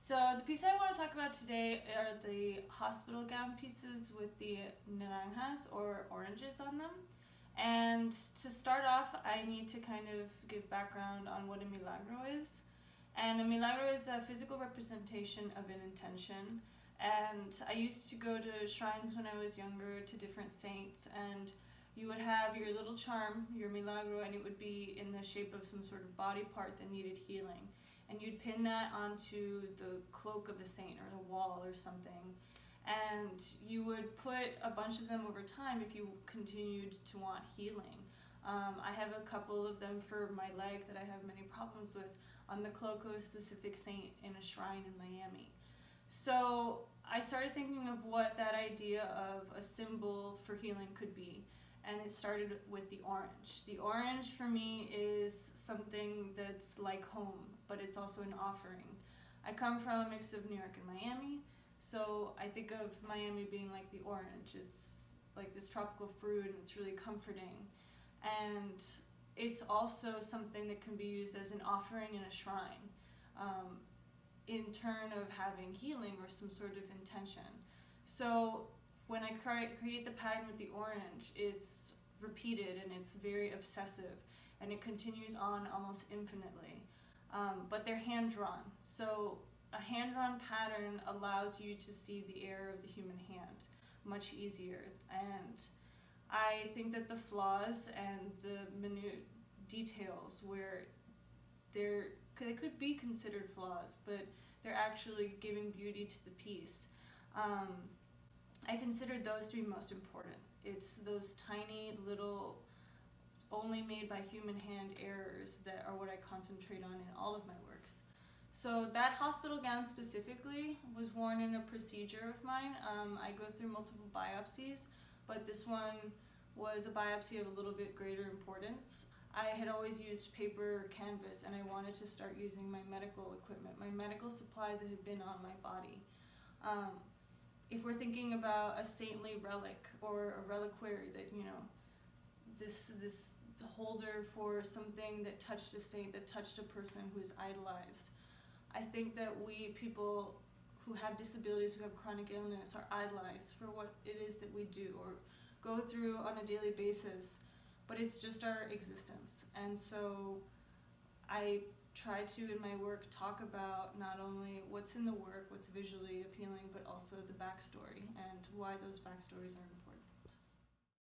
So the piece I want to talk about today are the hospital gown pieces with the naranjas or oranges on them. And to start off, I need to kind of give background on what a milagro is. And a milagro is a physical representation of an intention. And I used to go to shrines when I was younger to different saints, and you would have your little charm, your milagro, and it would be in the shape of some sort of body part that needed healing. And you'd pin that onto the cloak of a saint or the wall or something. And you would put a bunch of them over time if you continued to want healing. I have a couple of them for my leg that I have many problems with on the cloak of a specific saint in a shrine in Miami. So I started thinking of what that idea of a symbol for healing could be. And it started with the orange. The orange for me is something that's like home, but it's also an offering. I come from a mix of New York and Miami, so I think of Miami being like the orange. It's like this tropical fruit and it's really comforting. And it's also something that can be used as an offering in a shrine, in turn of having healing or some sort of intention. So when I create the pattern with the orange, it's repeated and it's very obsessive and it continues on almost infinitely. But they're hand drawn. So a hand drawn pattern allows you to see the error of the human hand much easier. And I think that the flaws and the minute details where they could be considered flaws, but they're actually giving beauty to the piece. I considered those to be most important. It's those tiny little, only made by human hand errors that are what I concentrate on in all of my works. So that hospital gown specifically was worn in a procedure of mine. I go through multiple biopsies, but this one was a biopsy of a little bit greater importance. I had always used paper canvas and I wanted to start using my medical equipment, my medical supplies that had been on my body. If we're thinking about a saintly relic or a reliquary that, this holder for something that touched a saint, that touched a person who is idolized, I think that we people who have disabilities, who have chronic illness, are idolized for what it is that we do or go through on a daily basis, but it's just our existence. And so I try to, in my work, talk about not only what's in the work, what's visually appealing, but also the backstory and why those backstories are important.